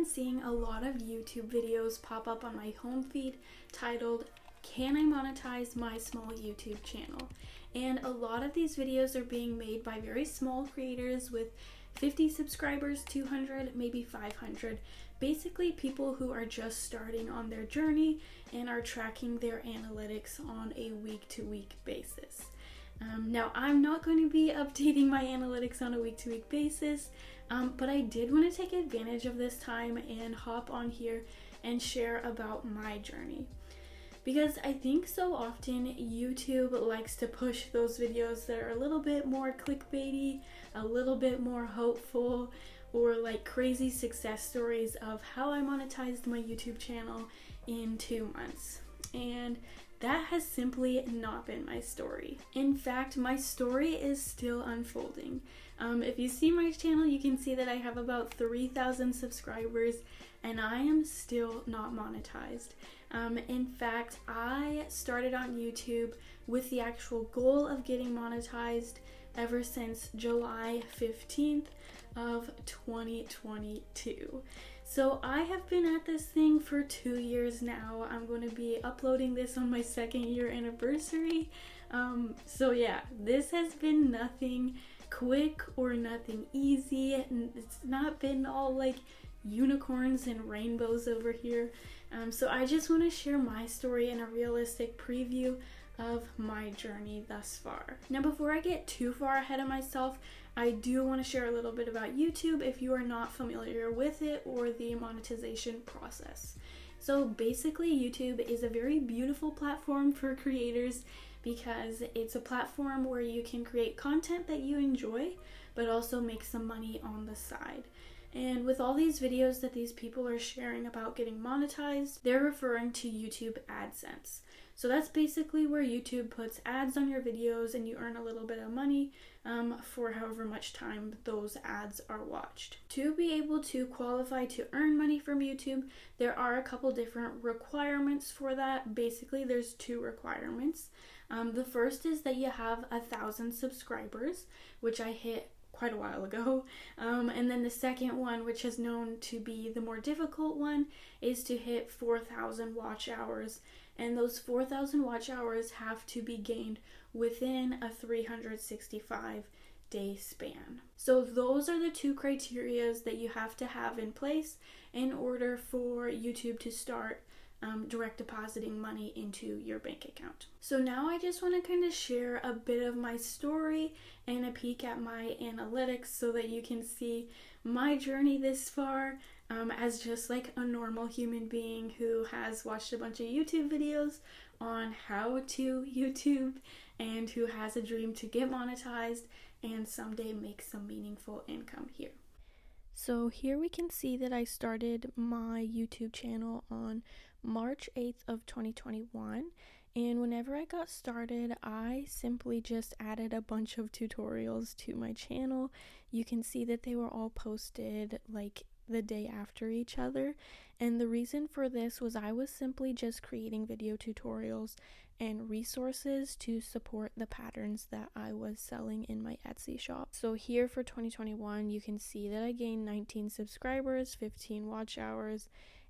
seeing a lot of YouTube videos pop up on my home feed titled, "Can I monetize my small YouTube channel?" And a lot of these videos are being made by very small creators with 50 subscribers, 200, maybe 500. Basically people who are just starting on their journey and are tracking their analytics on a week-to-week basis. Now, I'm not going to be updating my analytics on a week-to-week basis, but I did want to take advantage of this time and hop on here and share about my journey. Because I think so often YouTube likes to push those videos that are a little bit more clickbaity, a little bit more hopeful, or like crazy success stories of how I monetized my YouTube channel in 2 months. And that has simply not been my story. In fact, my story is still unfolding. If you see my channel, you can see that I have about 3,000 subscribers and I am still not monetized. In fact, I started on YouTube with the actual goal of getting monetized ever since July 15th of 2022. So I have been at this thing for 2 years now. I'm going to be uploading this on my 2nd year anniversary. So yeah, this has been nothing quick or nothing easy. It's not been all like unicorns and rainbows over here. So I just want to share my story and a realistic preview of my journey thus far. Now, before I get too far ahead of myself, I do want to share a little bit about YouTube if you are not familiar with it or the monetization process. So basically, YouTube is a very beautiful platform for creators because it's a platform where you can create content that you enjoy, but also make some money on the side. And with all these videos that these people are sharing about getting monetized, they're referring to YouTube AdSense. So that's basically where YouTube puts ads on your videos and you earn a little bit of money for however much time those ads are watched. To be able to qualify to earn money from YouTube, there are a couple different requirements for that. Basically, there's 2 requirements. The first is that you have 1,000 subscribers, which I hit quite a while ago. And then the second one, which is known to be the more difficult one, is to hit 4,000 watch hours. And those 4,000 watch hours have to be gained within a 365-day span. So those are the 2 criterias that you have to have in place in order for YouTube to start direct depositing money into your bank account. So now I just want to kind of share a bit of my story and a peek at my analytics so that you can see my journey this far as just like a normal human being who has watched a bunch of YouTube videos on how to YouTube and who has a dream to get monetized and someday make some meaningful income here. So here we can see that I started my YouTube channel on March 8th of 2021, and whenever I got started, I simply just added a bunch of tutorials to my channel. You can see that they were all posted like the day after each other, and the reason for this was I was simply just creating video tutorials and resources to support the patterns that I was selling in my Etsy shop. So here for 2021, you can see that I gained 19 subscribers, 15 watch hours,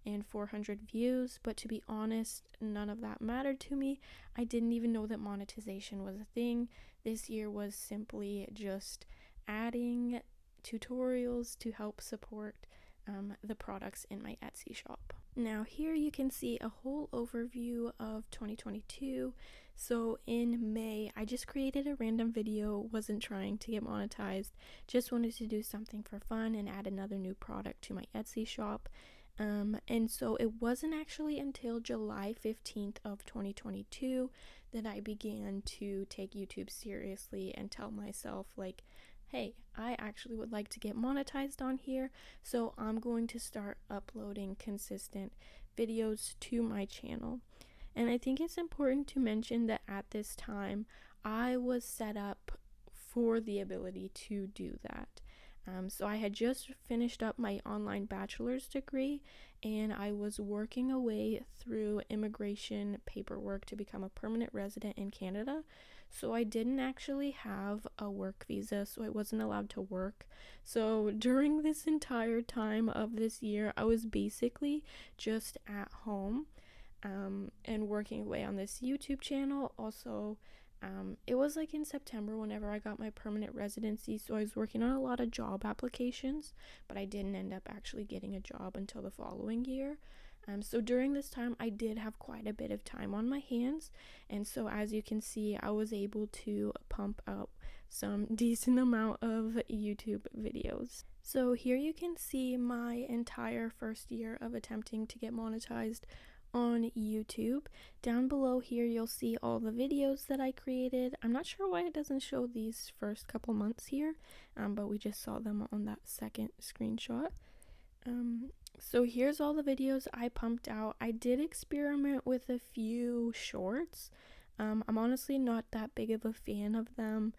and 400 views, but to be honest, none of that mattered to me. I didn't even know that monetization was a thing. This year was simply just adding tutorials to help support the products in my Etsy shop. Now here you can see a whole overview of 2022. So in May, I just created a random video, wasn't trying to get monetized, just wanted to do something for fun and add another new product to my Etsy shop. And so it wasn't actually until July 15th of 2022 that I began to take YouTube seriously and tell myself like, hey, I actually would like to get monetized on here, so I'm going to start uploading consistent videos to my channel. And I think it's important to mention that at this time, I was set up for the ability to do that. So I had just finished up my online bachelor's degree, and I was working away through immigration paperwork to become a permanent resident in Canada. So I didn't actually have a work visa, so I wasn't allowed to work. So during this entire time of this year, I was basically just at home and working away on this YouTube channel. Also, it was like in September whenever I got my permanent residency, so I was working on a lot of job applications, but I didn't end up actually getting a job until the following year. So during this time, I did have quite a bit of time on my hands, and so as you can see, I was able to pump out some decent amount of YouTube videos. So here you can see my entire first year of attempting to get monetized on YouTube. Down below here you'll see all the videos that I created. I'm not sure why it doesn't show these first couple months here, but we just saw them on that second screenshot. So here's all the videos I pumped out. I did experiment with a few shorts. I'm honestly not that big of a fan of them.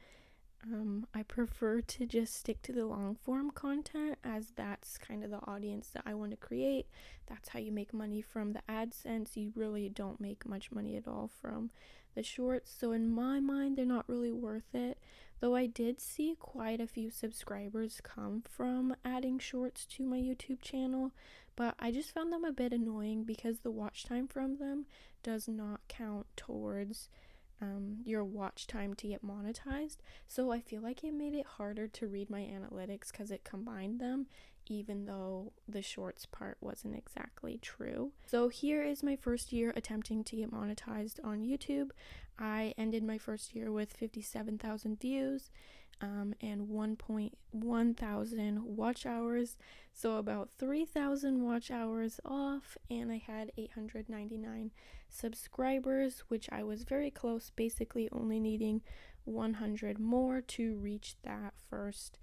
I prefer to just stick to the long form content, as that's kind of the audience that I want to create. That's how you make money from the AdSense. You really don't make much money at all from the shorts. So in my mind, they're not really worth it. Though I did see quite a few subscribers come from adding shorts to my YouTube channel, but I just found them a bit annoying because the watch time from them does not count towards your watch time to get monetized. So I feel like it made it harder to read my analytics because it combined them, even though the shorts part wasn't exactly true. So here is my first year attempting to get monetized on YouTube. I ended my first year with 57,000 views and 1.1 thousand watch hours, so about 3,000 watch hours off, and I had 899 subscribers, which I was very close, basically only needing 100 more to reach that first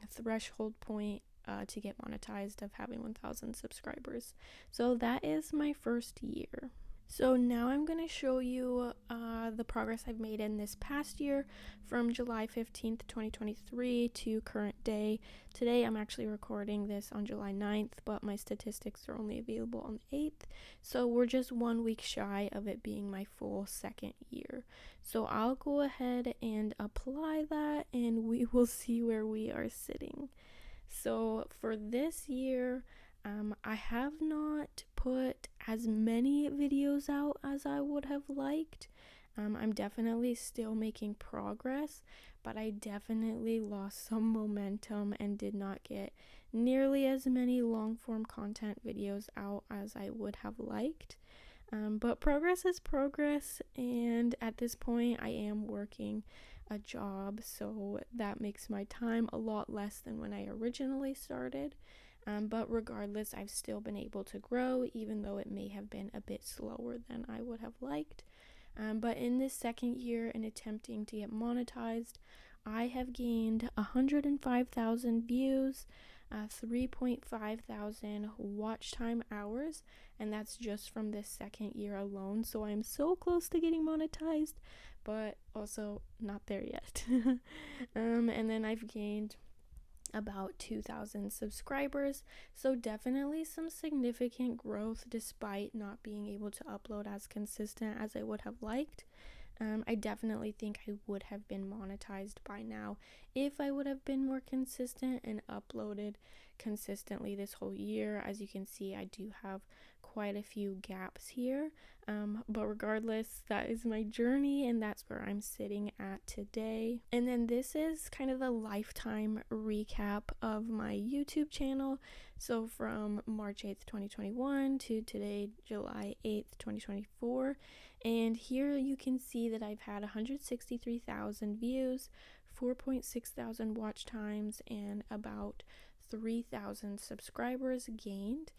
threshold point to get monetized of having 1,000 subscribers. So that is my first year. So now I'm going to show you the progress I've made in this past year from July 15th, 2023 to current day. Today I'm actually recording this on July 9th, but my statistics are only available on the 8th. So we're just 1 week shy of it being my full second year. So I'll go ahead and apply that and we will see where we are sitting. So for this year, I have not put as many videos out as I would have liked. I'm definitely still making progress, but I definitely lost some momentum and did not get nearly as many long form content videos out as I would have liked. But progress is progress, and at this point I am working a job, so that makes my time a lot less than when I originally started. But regardless, I've still been able to grow, even though it may have been a bit slower than I would have liked. But in this second year in attempting to get monetized, I have gained 105,000 views, 3.5 thousand watch time hours, and that's just from this second year alone. So I'm so close to getting monetized, but also not there yet. And then I've gained about 2,000 subscribers, so definitely some significant growth despite not being able to upload as consistent as I would have liked. I definitely think I would have been monetized by now if I would have been more consistent and uploaded consistently this whole year. As you can see, I do have quite a few gaps here, but regardless, that is my journey and that's where I'm sitting at today. And then this is kind of the lifetime recap of my YouTube channel. So from March 8th, 2021 to today, July 8th, 2024. And here you can see that I've had 163,000 views, 4.6 thousand watch times, and about 3,000 subscribers gained.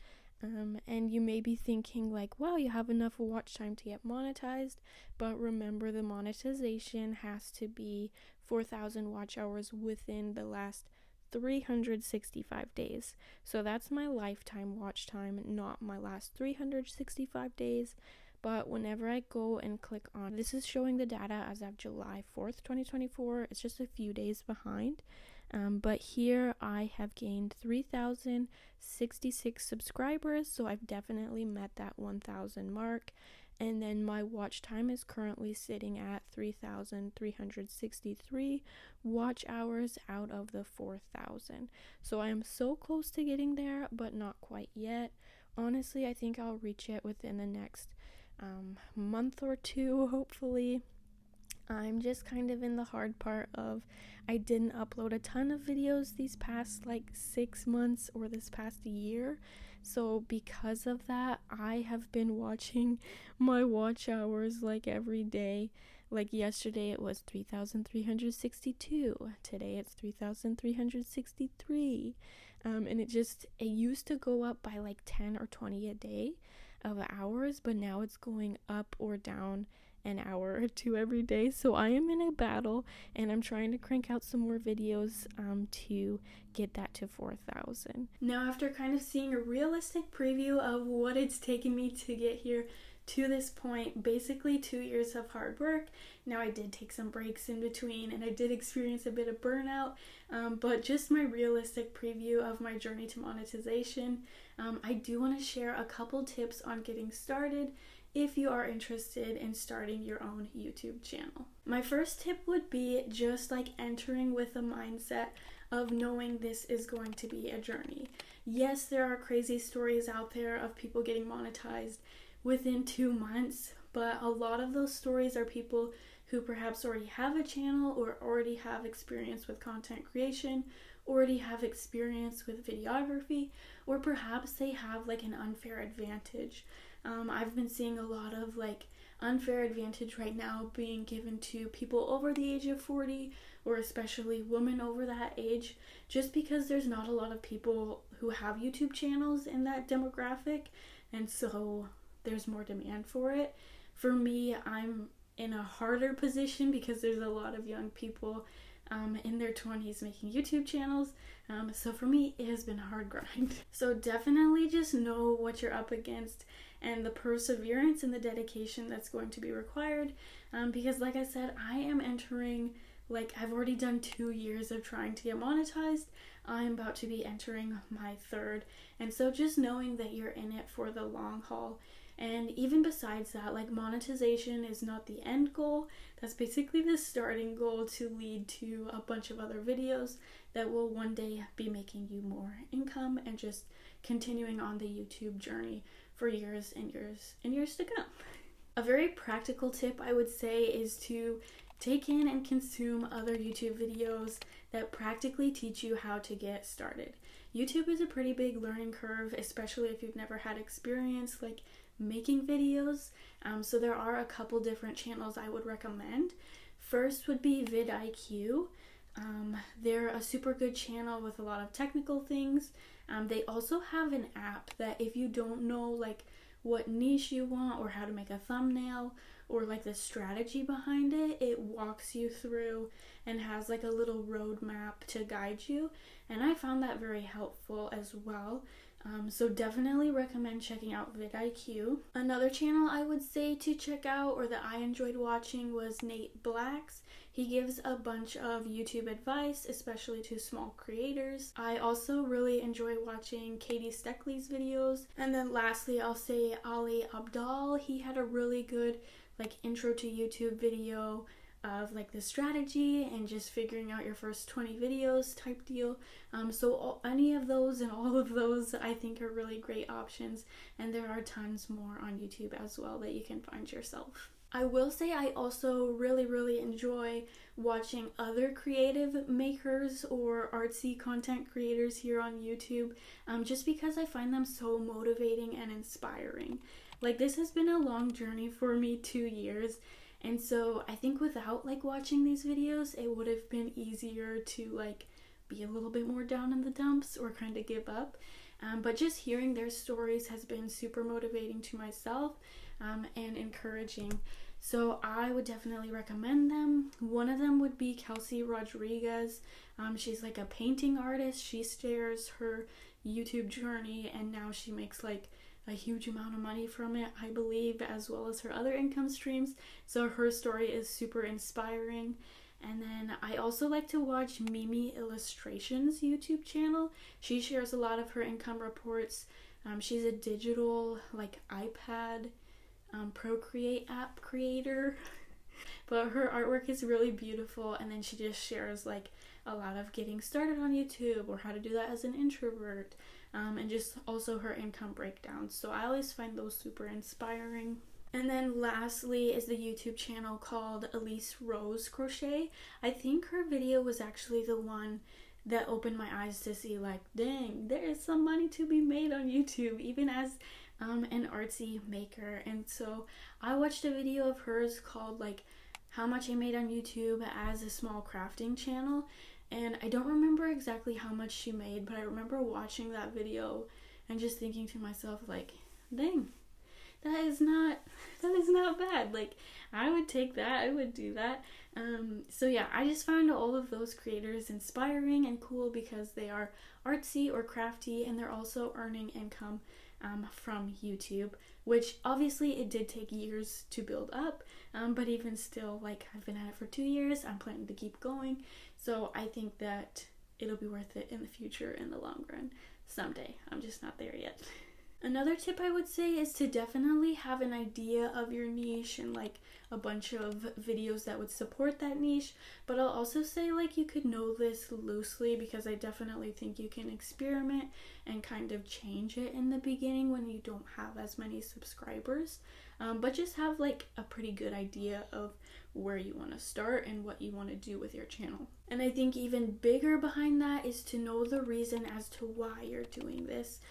And you may be thinking like, wow, you have enough watch time to get monetized, but remember the monetization has to be 4,000 watch hours within the last 365 days. So that's my lifetime watch time, not my last 365 days. But whenever I go and click on, this is showing the data as of July 4th, 2024. It's just a few days behind. But here I have gained 3,066 subscribers, so I've definitely met that 1,000 mark. And then my watch time is currently sitting at 3,363 watch hours out of the 4,000. So I am so close to getting there, but not quite yet. Honestly, I think I'll reach it within the next month or two, hopefully. I'm just kind of in the hard part of I didn't upload a ton of videos these past like 6 months or this past year. So because of that, I have been watching my watch hours like every day. Like yesterday it was 3,362. Today it's 3,363. And it used to go up by like 10 or 20 a day of hours, but now it's going up or down an hour or two every day. So I am in a battle, and I'm trying to crank out some more videos to get that to 4,000. Now, after kind of seeing a realistic preview of what it's taken me to get here to this point, basically 2 years of hard work. Now, I did take some breaks in between, and I did experience a bit of burnout, but just my realistic preview of my journey to monetization. I do want to share a couple tips on getting started if you are interested in starting your own YouTube channel. My first tip would be just like entering with a mindset of knowing this is going to be a journey. Yes, there are crazy stories out there of people getting monetized within 2 months, but a lot of those stories are people who perhaps already have a channel or already have experience with content creation, already have experience with videography, or perhaps they have like an unfair advantage. I've been seeing a lot of like unfair advantage right now being given to people over the age of 40, or especially women over that age, just because there's not a lot of people who have YouTube channels in that demographic, and so there's more demand for it. For me, I'm in a harder position because there's a lot of young people in their 20s making YouTube channels. So for me, it has been a hard grind. So definitely just know what you're up against and the perseverance and the dedication that's going to be required. Because like I said, I am entering, like I've already done 2 years of trying to get monetized. I'm about to be entering my third. And so just knowing that you're in it for the long haul. And even besides that, like monetization is not the end goal. That's basically the starting goal to lead to a bunch of other videos that will one day be making you more income and just continuing on the YouTube journey for years and years and years to come. A very practical tip I would say is to take in and consume other YouTube videos that practically teach you how to get started. YouTube is a pretty big learning curve, especially if you've never had experience like making videos. So there are a couple different channels I would recommend. First would be vidIQ. They're a super good channel with a lot of technical things. They also have an app that if you don't know like what niche you want or how to make a thumbnail or like the strategy behind it, it walks you through and has like a little roadmap to guide you, and I found that very helpful as well. So definitely recommend checking out vidIQ. Another channel I would say to check out or that I enjoyed watching was Nate Black's. He gives a bunch of YouTube advice, especially to small creators. I also really enjoy watching Katie Steckley's videos. And then lastly, I'll say Ali Abdal. He had a really good like intro to YouTube video of like the strategy and just figuring out your first 20 videos type deal. So any of those and all of those I think are really great options, and there are tons more on YouTube as well that you can find yourself. I will say I also really enjoy watching other creative makers or artsy content creators here on YouTube, just because I find them so motivating and inspiring. Like this has been a long journey for me, 2 years. And so I think without like watching these videos, it would have been easier to like be a little bit more down in the dumps or kind of give up. But just hearing their stories has been super motivating to myself and encouraging. So I would definitely recommend them. One of them would be Kelsey Rodriguez. She's like a painting artist. She shares her YouTube journey, and now she makes like a huge amount of money from it, I believe, as well as her other income streams. So her story is super inspiring. And then I also like to watch Mimi Illustrations YouTube channel. She shares a lot of her income reports. She's a digital like iPad Procreate app creator. But her artwork is really beautiful, and then she just shares like a lot of getting started on YouTube or how to do that as an introvert, and just also her income breakdowns. So I always find those super inspiring. And then lastly is the YouTube channel called Elise Rose Crochet. I think her video was actually the one that opened my eyes to see like, dang, there is some money to be made on YouTube, even as an artsy maker. And so I watched a video of hers called like how much I made on YouTube as a small crafting channel, and I don't remember exactly how much she made, but I remember watching that video and just thinking to myself like, dang, that is not bad. Like, I would take that, I would do that. So yeah, I just found all of those creators inspiring and cool because they are artsy or crafty, and they're also earning income from YouTube, which obviously it did take years to build up, but even still, like, I've been at it for 2 years. I'm planning to keep going, so I think that it'll be worth it in the future, in the long run, someday. I'm just not there yet. Another tip I would say is to definitely have an idea of your niche and like a bunch of videos that would support that niche. But I'll also say like you could know this loosely, because I definitely think you can experiment and kind of change it in the beginning when you don't have as many subscribers. But just have like a pretty good idea of where you want to start and what you want to do with your channel. And I think even bigger behind that is to know the reason as to why you're doing this.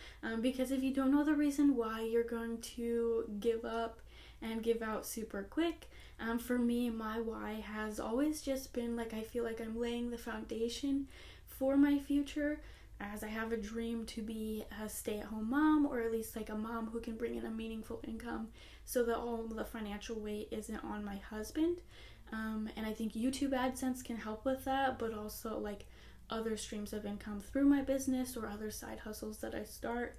Because if you don't know the reason why, you're going to give up and give out super quick. For me, my why has always just been like, I feel like I'm laying the foundation for my future, as I have a dream to be a stay-at-home mom, or at least like a mom who can bring in a meaningful income so that all the financial weight isn't on my husband. And I think YouTube AdSense can help with that, but also like other streams of income through my business or other side hustles that I start.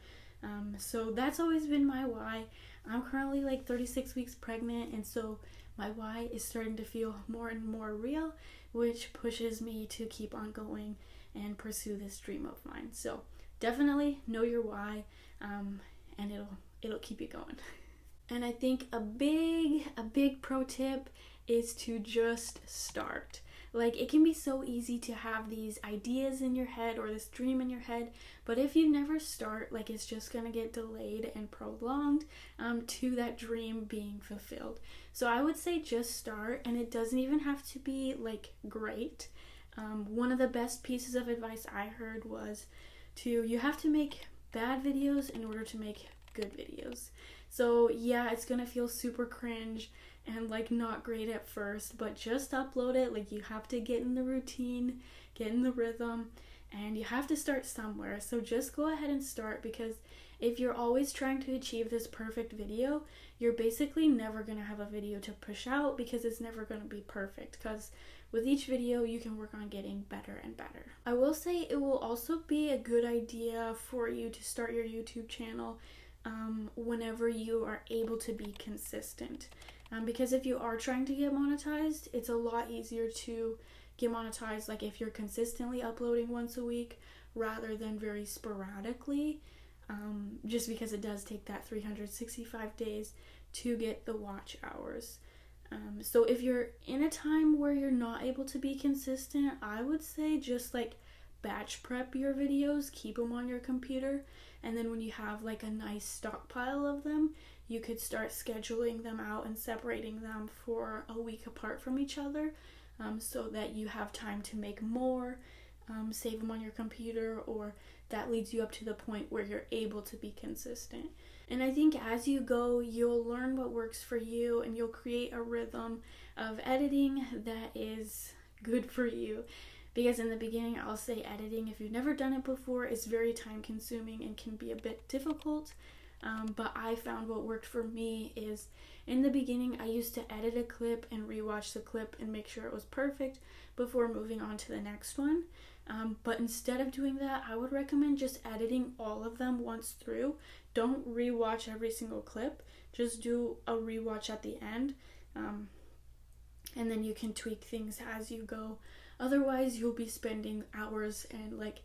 So that's always been my why. I'm currently like 36 weeks pregnant, and so my why is starting to feel more and more real, which pushes me to keep on going and pursue this dream of mine. So definitely know your why, and it'll keep you going. And I think a big pro tip is to just start. Like, it can be so easy to have these ideas in your head or this dream in your head, but if you never start, like, it's just gonna get delayed and prolonged to that dream being fulfilled. So I would say just start, and it doesn't even have to be like great. One of the best pieces of advice I heard was you have to make bad videos in order to make good videos. So yeah, it's gonna feel super cringe and like not great at first, but just upload it. Like, you have to get in the routine, get in the rhythm, and you have to start somewhere. So just go ahead and start, because if you're always trying to achieve this perfect video, you're basically never gonna have a video to push out, because it's never gonna be perfect, because with each video you can work on getting better and better. I will say it will also be a good idea for you to start your YouTube channel whenever you are able to be consistent. Because if you are trying to get monetized, it's a lot easier to get monetized like if you're consistently uploading once a week rather than very sporadically, just because it does take that 365 days to get the watch hours. So if you're in a time where you're not able to be consistent, I would say just like batch prep your videos, keep them on your computer, and then when you have like a nice stockpile of them, you could start scheduling them out and separating them for a week apart from each other, so that you have time to make more, save them on your computer, or that leads you up to the point where you're able to be consistent. And I think as you go, you'll learn what works for you, and you'll create a rhythm of editing that is good for you. Because in the beginning, I'll say editing, if you've never done it before, is very time consuming and can be a bit difficult. But I found what worked for me is, in the beginning, I used to edit a clip and rewatch the clip and make sure it was perfect before moving on to the next one. But instead of doing that, I would recommend just editing all of them once through. Don't rewatch every single clip. Just do a rewatch at the end. and then you can tweak things as you go. Otherwise, you'll be spending hours and like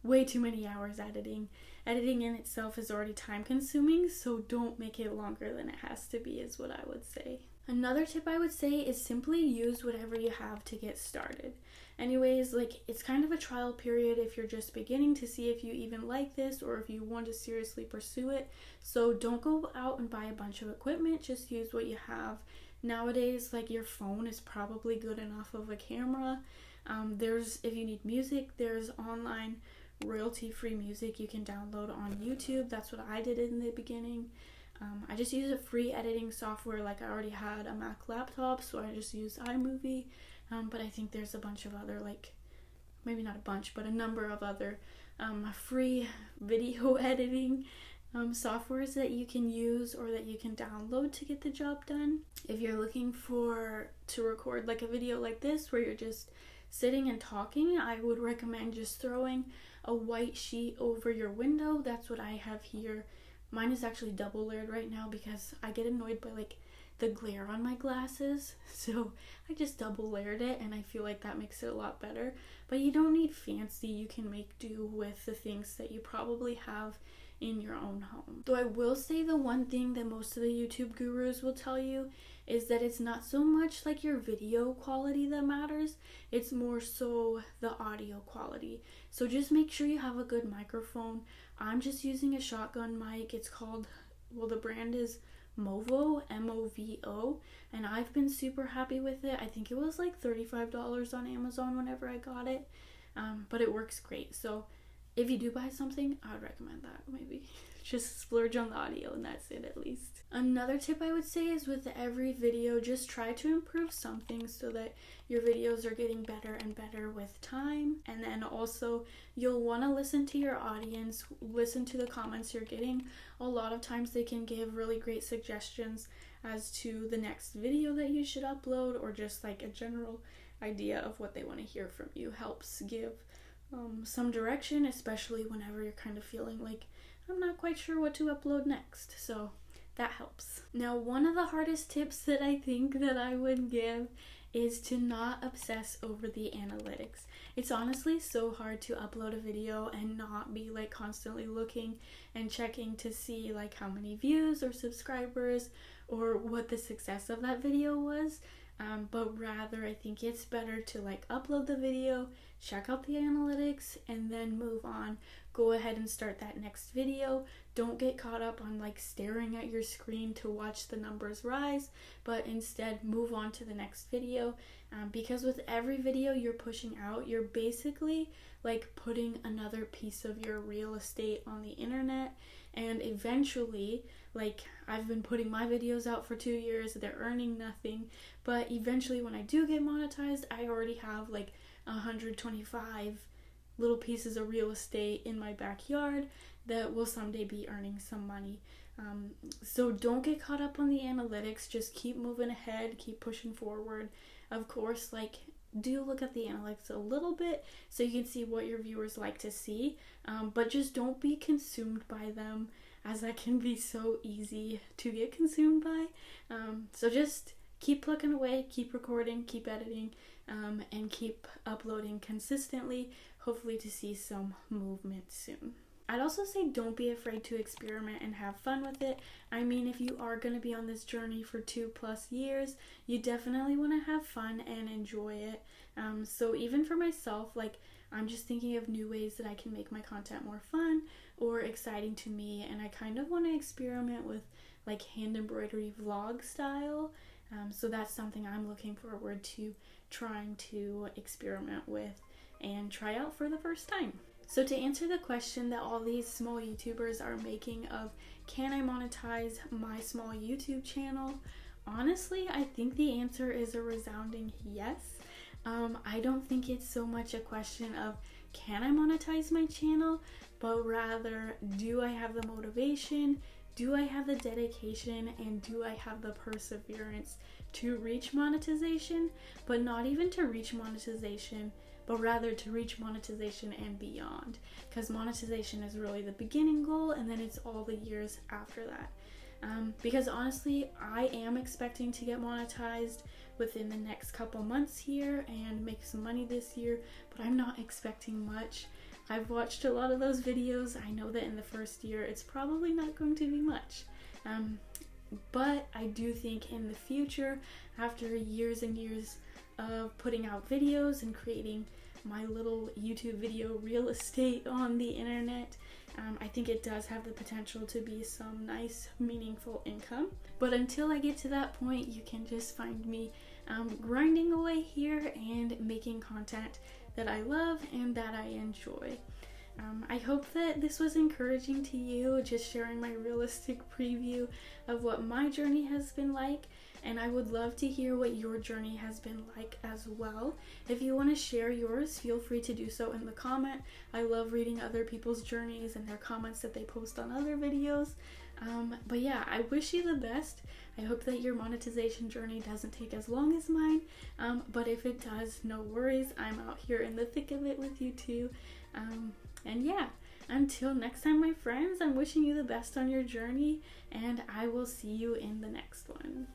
way too many hours editing. Editing in itself is already time consuming, so don't make it longer than it has to be, is what I would say. Another tip I would say is simply use whatever you have to get started. Anyways, like, it's kind of a trial period if you're just beginning to see if you even like this or if you want to seriously pursue it. So don't go out and buy a bunch of equipment, just use what you have. Nowadays, like, your phone is probably good enough of a camera. If you need music, there's online royalty-free music you can download on YouTube. That's what I did in the beginning. I just use a free editing software. Like, I already had a Mac laptop, so I just used iMovie. But I think there's a bunch of other, like, maybe not a bunch, but a number of other free video editing softwares that you can use or that you can download to get the job done. If you're looking to record like a video like this where you're just sitting and talking, I would recommend just throwing a white sheet over your window. That's what I have here. Mine is actually double layered right now because I get annoyed by like the glare on my glasses, so I just double layered it, and I feel like that makes it a lot better. But you don't need fancy, you can make do with the things that you probably have in your own home. Though I will say the one thing that most of the YouTube gurus will tell you is that it's not so much like your video quality that matters, it's more so the audio quality. So just make sure you have a good microphone. I'm just using a shotgun mic. It's called, well, the brand is Movo, M-O-V-O, and I've been super happy with it. I think it was like $35 on Amazon whenever I got it, but it works great. So if you do buy something, I would recommend that. Maybe just splurge on the audio and that's it, at least. Another tip I would say is with every video, just try to improve something so that your videos are getting better and better with time. And then also you'll want to listen to your audience, listen to the comments you're getting. A lot of times they can give really great suggestions as to the next video that you should upload, or just like a general idea of what they want to hear from you. Helps give some direction, especially whenever you're kind of feeling like, I'm not quite sure what to upload next. So that helps. Now, one of the hardest tips that I think that I would give is to not obsess over the analytics. It's honestly so hard to upload a video and not be like constantly looking and checking to see like how many views or subscribers or what the success of that video was. But rather, I think it's better to like upload the video, check out the analytics, and then move on. Go ahead and start that next video. Don't get caught up on like staring at your screen to watch the numbers rise, but instead move on to the next video. Because with every video you're pushing out, you're basically like putting another piece of your real estate on the internet. And eventually, like, I've been putting my videos out for 2 years, they're earning nothing, but eventually when I do get monetized, I already have like 125 little pieces of real estate in my backyard that will someday be earning some money. So don't get caught up on the analytics, just keep moving ahead, keep pushing forward. Of course, like, do look at the analytics a little bit so you can see what your viewers like to see, but just don't be consumed by them, as that can be so easy to get consumed by. So just keep plugging away, keep recording, keep editing, and keep uploading consistently, hopefully to see some movement soon. I'd also say don't be afraid to experiment and have fun with it. I mean, if you are going to be on this journey for 2+ years, you definitely want to have fun and enjoy it. So even for myself, like, I'm just thinking of new ways that I can make my content more fun or exciting to me, and I kind of want to experiment with like hand embroidery vlog style. So that's something I'm looking forward to trying to experiment with and try out for the first time. So to answer the question that all these small YouTubers are making of, can I monetize my small YouTube channel? Honestly, I think the answer is a resounding yes. I don't think it's so much a question of, can I monetize my channel? But rather, do I have the motivation? Do I have the dedication? And do I have the perseverance to reach monetization? But not even to reach monetization, but rather to reach monetization and beyond, because monetization is really the beginning goal, and then it's all the years after that. because honestly, I am expecting to get monetized within the next couple months here and make some money this year, but I'm not expecting much. I've watched a lot of those videos. I know that in the first year it's probably not going to be much, but I do think in the future, after years and years of putting out videos and creating my little YouTube video real estate on the internet, I think it does have the potential to be some nice, meaningful income. But until I get to that point, you can just find me grinding away here and making content that I love and that I enjoy. I hope that this was encouraging to you, just sharing my realistic preview of what my journey has been like, and I would love to hear what your journey has been like as well. If you want to share yours, feel free to do so in the comment. I love reading other people's journeys and their comments that they post on other videos. But yeah, I wish you the best. I hope that your monetization journey doesn't take as long as mine, but if it does, no worries. I'm out here in the thick of it with you too. And yeah, until next time, my friends, I'm wishing you the best on your journey, and I will see you in the next one.